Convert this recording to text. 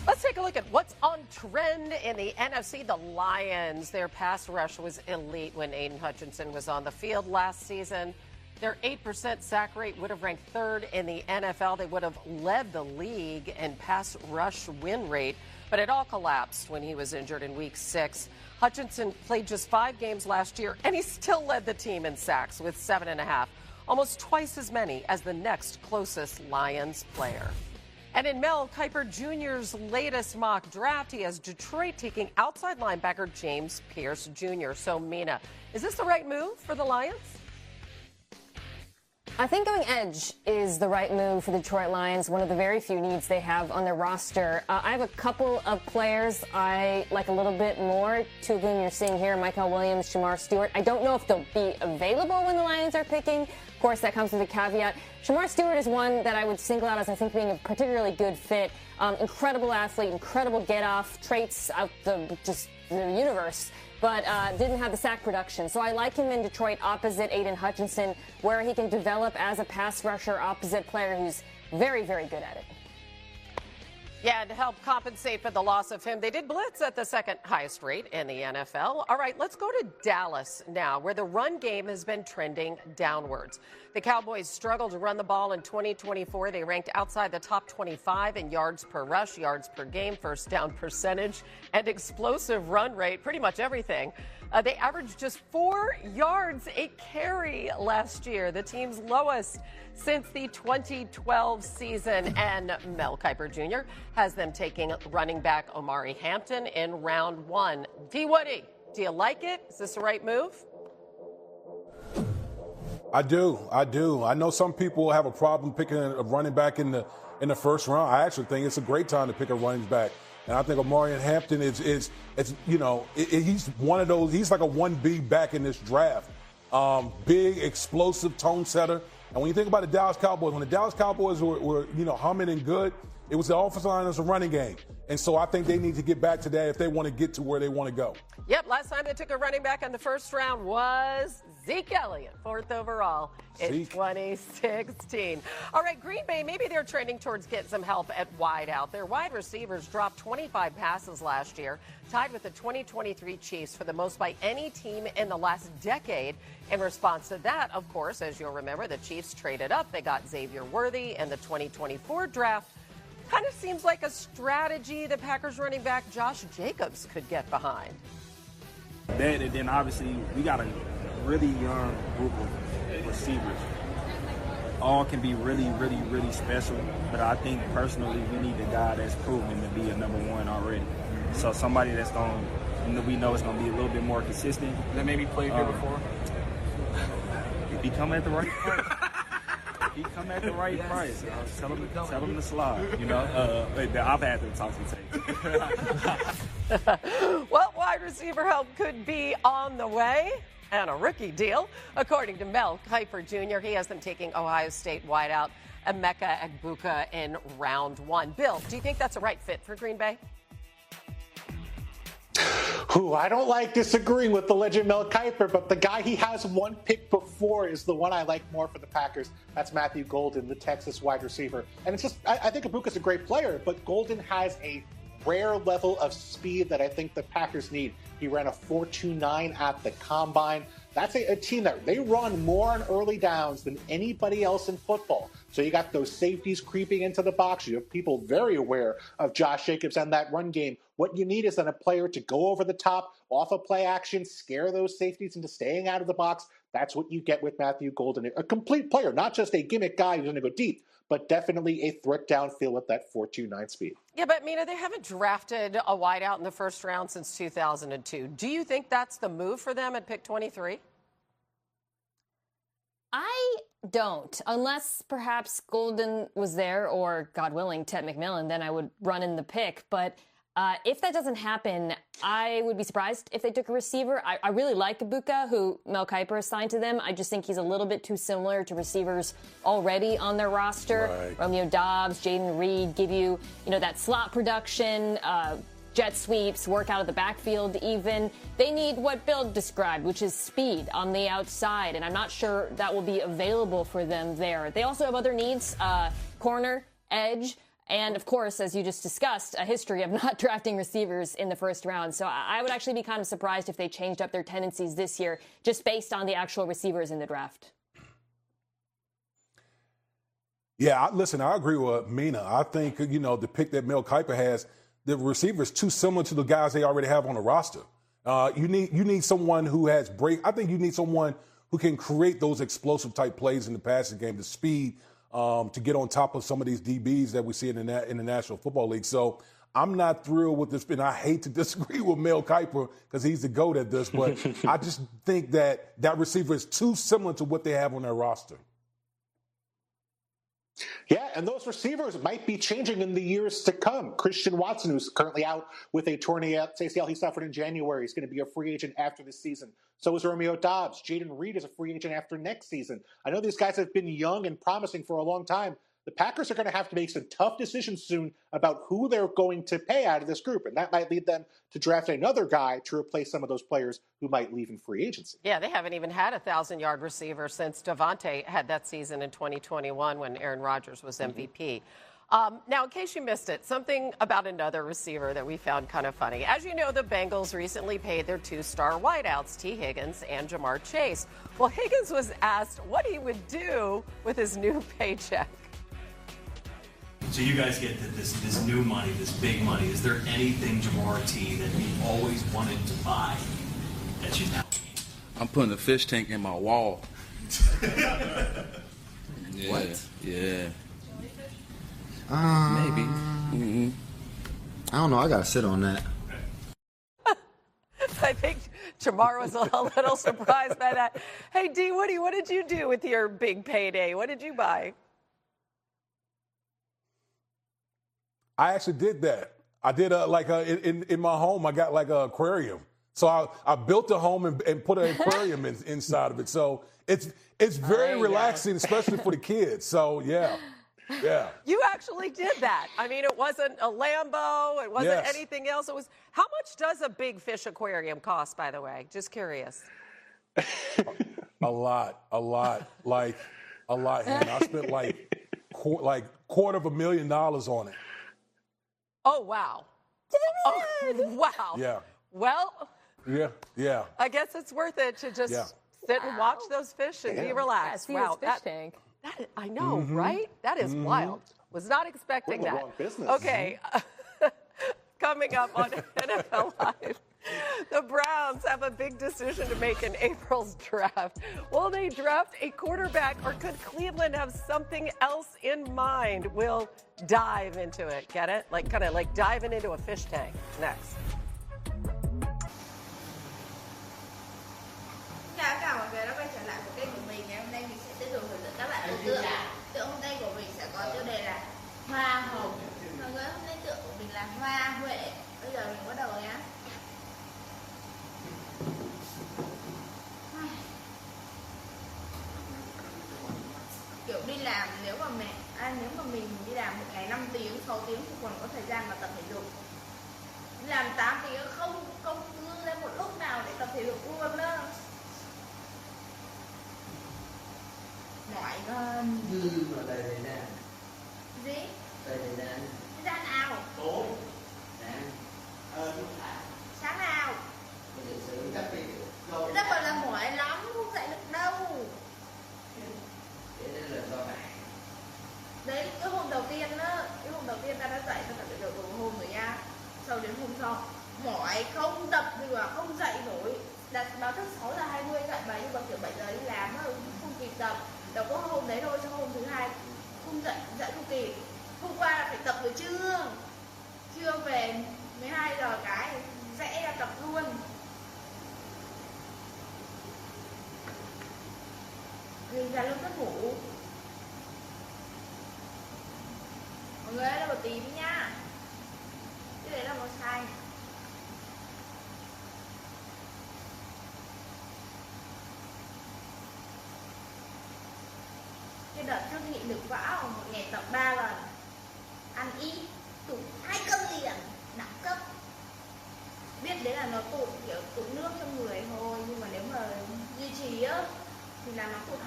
Let's take a look at what's on trend in the NFC. The Lions, their pass rush was elite when Aiden Hutchinson was on the field last season. Their 8% sack rate would have ranked third in the NFL. They would have led the league in pass rush win rate, but it all collapsed when he was injured in week 6. Hutchinson played just 5 games last year, and he still led the team in sacks with 7.5, almost twice as many as the next closest Lions player. And in Mel Kiper Jr.'s latest mock draft, he has Detroit taking outside linebacker James Pierce Jr. So, Mina, is this the right move for the Lions? I think going edge is the right move for the Detroit Lions, one of the very few needs they have on their roster. I have a couple of players I like a little bit more. 2 of them you're seeing here, Michael Williams, Shamar Stewart. I don't know if they'll be available when the Lions are picking. Of course, that comes with a caveat. Shamar Stewart is one that I would single out as I think being a particularly good fit. Incredible athlete, incredible get-off, traits out the universe, but didn't have the sack production. So I like him in Detroit opposite Aiden Hutchinson, where he can develop as a pass rusher opposite player who's very, very good at it. Yeah, and to help compensate for the loss of him, they did blitz at the second highest rate in the NFL. All right, let's go to Dallas now, where the run game has been trending downwards. The Cowboys struggled to run the ball in 2024. They ranked outside the top 25 in yards per rush, yards per game, first down percentage, and explosive run rate, pretty much everything. They averaged just 4 yards a carry last year, the team's lowest since the 2012 season. And Mel Kiper Jr. has them taking running back Omarion Hampton in round 1. D. Woody, do you like it? Is this the right move? I do. I know some people have a problem picking a running back in the first round. I actually think it's a great time to pick a running back. And I think Omarion Hampton is he's one of those. He's like a 1B back in this draft. Big, explosive tone setter. And when you think about the Dallas Cowboys, when the Dallas Cowboys were humming and good, it was the offensive line as a running game. And so I think they need to get back to that if they want to get to where they want to go. Yep, last time they took a running back in the first round was Zeke Elliott, 4th overall in 2016. All right, Green Bay, maybe they're trending towards getting some help at wide out. Their wide receivers dropped 25 passes last year, tied with the 2023 Chiefs for the most by any team in the last decade. In response to that, of course, as you'll remember, the Chiefs traded up. They got Xavier Worthy in the 2024 draft. Kind of seems like a strategy the Packers running back Josh Jacobs could get behind. That, and then obviously we got a really young group of receivers. All can be really, really, really special, but I think personally we need a guy that's proven to be a number 1 already. So somebody that's we know is going to be a little bit more consistent. That maybe played here before? If he come at the right price. He come at the right price. Tell him to slide. I've had them talk some tape. Well, wide receiver help could be on the way, and a rookie deal. According to Mel Kiper Jr., he has them taking Ohio State wideout Emeka Egbuka in round 1. Bill, do you think that's a right fit for Green Bay? I don't like disagreeing with the legend Mel Kiper, but the guy he has 1 pick before is the one I like more for the Packers. That's Matthew Golden, the Texas wide receiver. And it's just, I think Egbuka's a great player, but Golden has a rare level of speed that I think the Packers need. He ran a 4.29 at the combine. That's a team that they run more on early downs than anybody else in football. So you got those safeties creeping into the box. You have people very aware of Josh Jacobs and that run game. What you need is then a player to go over the top, off a play action, scare those safeties into staying out of the box. That's what you get with Matthew Golden. A complete player, not just a gimmick guy who's going to go deep, but definitely a threat downfield with that 4.29 speed. Yeah, but Mina, they haven't drafted a wideout in the first round since 2002. Do you think that's the move for them at pick 23? I don't, unless perhaps Golden was there or, God willing, Ted McMillan, then I would run in the pick. But if that doesn't happen, I would be surprised if they took a receiver. I really like Egbuka, who Mel Kiper assigned to them. I just think he's a little bit too similar to receivers already on their roster. Right. Romeo Doubs, Jayden Reed give you, that slot production, jet sweeps, work out of the backfield even. They need what Bill described, which is speed on the outside, and I'm not sure that will be available for them there. They also have other needs, corner, edge, And, of course, as you just discussed, a history of not drafting receivers in the first round. So I would actually be kind of surprised if they changed up their tendencies this year just based on the actual receivers in the draft. Yeah, listen, I agree with Mina. I think, the pick that Mel Kiper has, the receiver is too similar to the guys they already have on the roster. You need someone who has break. I think you need someone who can create those explosive type plays in the passing game, the speed to get on top of some of these DBs that we see in the National Football League. So I'm not thrilled with this. And I hate to disagree with Mel Kiper because he's the GOAT at this, but I just think that receiver is too similar to what they have on their roster. Yeah, and those receivers might be changing in the years to come. Christian Watson, who's currently out with a torn ACL he suffered in January, is going to be a free agent after this season. So is Romeo Doubs. Jayden Reed is a free agent after next season. I know these guys have been young and promising for a long time. The Packers are going to have to make some tough decisions soon about who they're going to pay out of this group, and that might lead them to draft another guy to replace some of those players who might leave in free agency. Yeah, they haven't even had a 1,000-yard receiver since Devontae had that season in 2021 when Aaron Rodgers was MVP. Now, in case you missed it, something about another receiver that we found kind of funny. As you know, the Bengals recently paid their 2-star wideouts, T. Higgins and Jamar Chase. Well, Higgins was asked what he would do with his new paycheck. So you guys get this new money, this big money. Is there anything, Jamar T, that you always wanted to buy that you now need? I'm putting a fish tank in my wall. Yeah, What? Yeah. Maybe. Mm-hmm. I don't know. I got to sit on that. I think Jamar was a little surprised by that. Hey, D. Woody, what did you do with your big payday? What did you buy? I actually did that. I did in my home. I got like an aquarium. So I built a home and put an aquarium inside of it. So it's very relaxing, especially for the kids. So yeah. You actually did that. I mean, it wasn't a Lambo. It wasn't anything else. It was. How much does a big fish aquarium cost, by the way? Just curious. A lot, like a lot. And I spent like $250,000 on it. Oh, wow. Oh, wow. Yeah. Well. Yeah. I guess it's worth it to just sit and watch those fish and be relaxed. Wow. Fish tank. I know, right? That is wild. Was not expecting that. Wrong business. Okay. Coming up on NFL Live. The Browns have a big decision to make in April's draft. Will they draft a quarterback, or could Cleveland have something else in mind? We'll dive into it. Get it? Kind of like diving into a fish tank. Next. Chào tất cả mọi người đã quay trở lại của kênh của mình. Ngày hôm nay mình sẽ tiếp tục hướng dẫn các bạn đối tượng. Tượng hôm nay của mình sẽ có tiêu đề là hoa hồng. Mọi người, hôm nay tượng của mình là hoa huệ. Bây giờ mình bắt đầu nhé. Kiểu đi làm, nếu mà mình đi làm một ngày 5 tiếng, 6 tiếng thì còn có thời gian mà tập thể dục. Đi làm 8 tiếng không cứ lên một lúc nào để tập thể dục luôn đó. Mỏi gần. Mà đây nè. Gì? Đây nè. Thời gian nào? Tối. Nè. Sáng nào? Mình xử cách đi. Rất là mỏi lắm, không dậy được đâu. Để đến lần do bạn. Đấy, cái hôm đầu tiên ta đã dậy, ta tập được một hôm rồi nha. Sau đến hôm sau, mỏi không tập được, không dậy nổi. Đặt báo thức 6:20 dậy mà, nhưng mà kiểu 7 giờ đi làm á, không kịp tập. Đâu có hôm đấy thôi, cho hôm thứ hai không dậy không kịp. Hôm qua là phải tập buổi trưa về 12 giờ cái rẽ ra tập luôn. Mình ra luôn giấc ngủ. Mọi người ơi, là màu tím nha. Cái đấy là màu xanh. Cái đợt trước nghị lực võ một ngày tập 3 lần. Ăn ít, tụt 2 cân liền, nặng cấp. Biết đấy là nó tụt nước trong người thôi, nhưng mà nếu mà duy trì á thì là nó tụt hẳn.